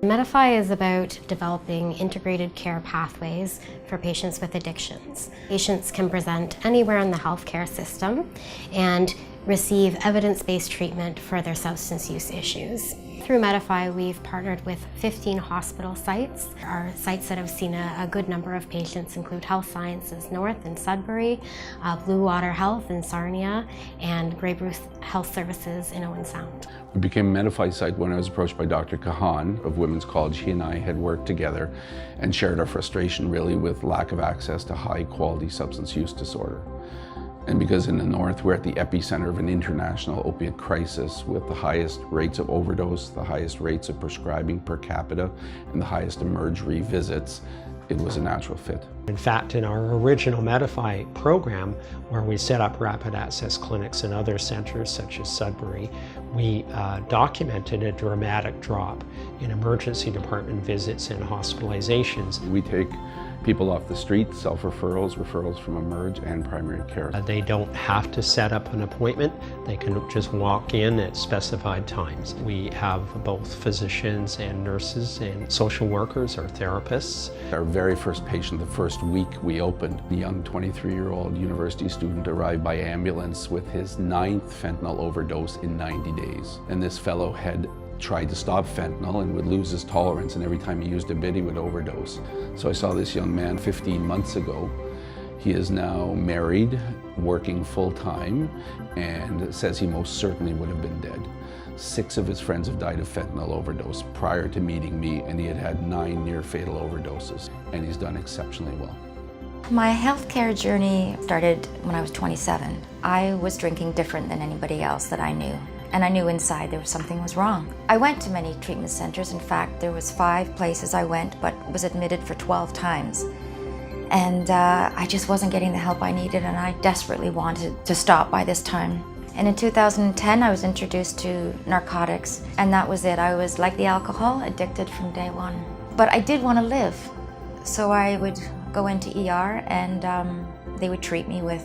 Medify is about developing integrated care pathways for patients with addictions. Patients can present anywhere in the healthcare system and receive evidence-based treatment for their substance use issues. Through Medify, we've partnered with 15 hospital sites. Our sites that have seen a good number of patients include Health Sciences North in Sudbury, Blue Water Health in Sarnia, and Grey Bruce Health Services in Owen Sound. We became a Medify site when I was approached by Dr. Kahan of Women's College. He and I had worked together and shared our frustration really with lack of access to high quality substance use disorder. And because in the North, we're at the epicenter of an international opiate crisis with the highest rates of overdose, the highest rates of prescribing per capita, and the highest emerge revisits, it was a natural fit. In fact, in our original Medify program, where we set up rapid access clinics in other centers such as Sudbury, we documented a dramatic drop in emergency department visits and hospitalizations. We take people off the street, self-referrals, referrals from emerge, and primary care. They don't have to set up an appointment. They can just walk in at specified times. We have both physicians and nurses and social workers or therapists. Our very first patient, the first week we opened, the young 23-year-old university student arrived by ambulance with his 9th fentanyl overdose in 90 days. And this fellow had tried to stop fentanyl and would lose his tolerance, and every time he used a bit he would overdose. So I saw this young man 15 months ago. He is now married, working full-time, and says he most certainly would have been dead. 6 of his friends have died of fentanyl overdose prior to meeting me, and he had had 9 near-fatal overdoses, and he's done exceptionally well. My healthcare journey started when I was 27. I was drinking different than anybody else that I knew. And I knew inside there was something was wrong. I went to many treatment centers. In fact, there was 5 places I went, but was admitted for 12 times. And I just wasn't getting the help I needed, and I desperately wanted to stop by this time. And in 2010, I was introduced to narcotics, and that was it. I was like the alcohol, addicted from day one. But I did want to live, so I would go into ER, and they would treat me with,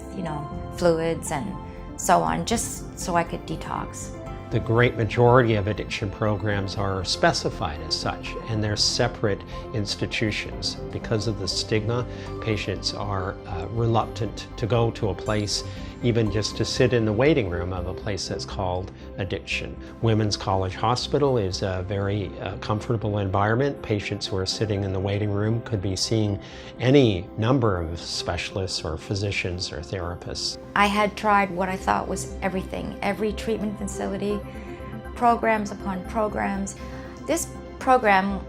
fluids and so on, just so I could detox. The great majority of addiction programs are specified as such, and they're separate institutions. Because of the stigma, patients are reluctant to go to a place, even just to sit in the waiting room of a place that's called addiction. Women's College Hospital is a very comfortable environment. Patients who are sitting in the waiting room could be seeing any number of specialists or physicians or therapists. I had tried what I thought was everything, every treatment facility, programs upon programs. This program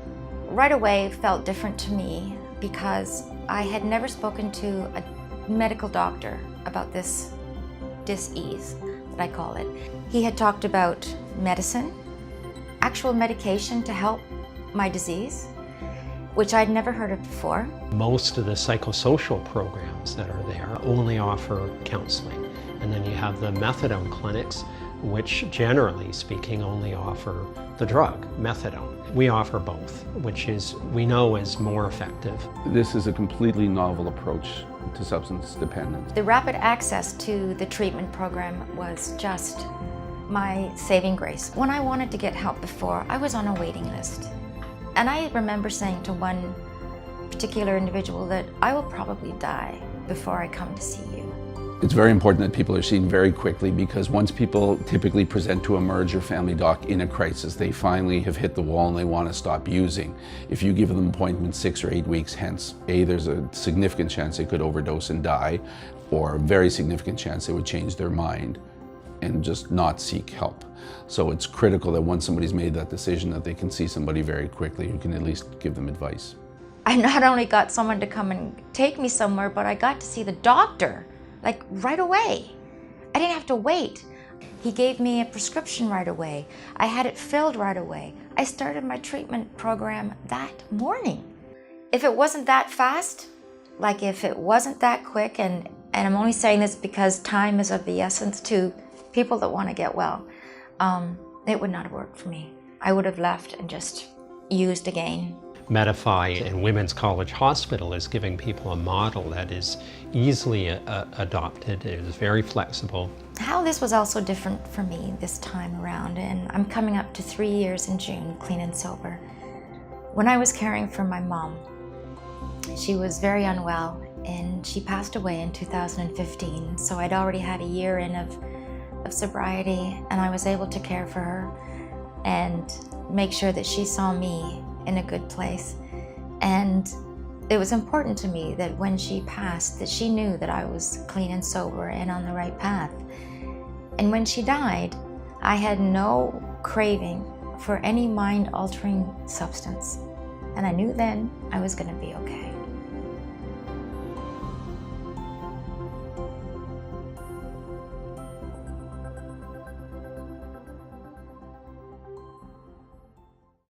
right away felt different to me because I had never spoken to a medical doctor about this dis-ease, that I call it. He had talked about medicine, actual medication to help my disease, which I'd never heard of before. Most of the psychosocial programs that are there only offer counseling. And then you have the methadone clinics, which generally speaking only offer the drug, methadone. We offer both, which we know is more effective. This is a completely novel approach to substance dependence. The rapid access to the treatment program was just my saving grace. When I wanted to get help before, I was on a waiting list. And I remember saying to one particular individual that I will probably die before I come to see you. It's very important that people are seen very quickly, because once people typically present to emerge or family doc in a crisis, they finally have hit the wall and they want to stop using. If you give them appointments 6 or 8 weeks hence, there's a significant chance they could overdose and die, or a very significant chance they would change their mind and just not seek help. So it's critical that once somebody's made that decision, that they can see somebody very quickly who can at least give them advice. I not only got someone to come and take me somewhere, but I got to see the doctor, like right away. I didn't have to wait. He gave me a prescription right away. I had it filled right away. I started my treatment program that morning. If it wasn't that fast, like if it wasn't that quick, and I'm only saying this because time is of the essence to people that want to get well, it would not have worked for me. I would have left and just used again. Medify and Women's College Hospital is giving people a model that is easily adopted. It is very flexible. How this was also different for me this time around, and I'm coming up to 3 years in June, clean and sober. When I was caring for my mom, she was very unwell and she passed away in 2015. So I'd already had a year in of sobriety, and I was able to care for her and make sure that she saw me in a good place. And it was important to me that when she passed, that she knew that I was clean and sober and on the right path. And when she died, I had no craving for any mind-altering substance. And I knew then I was going to be okay.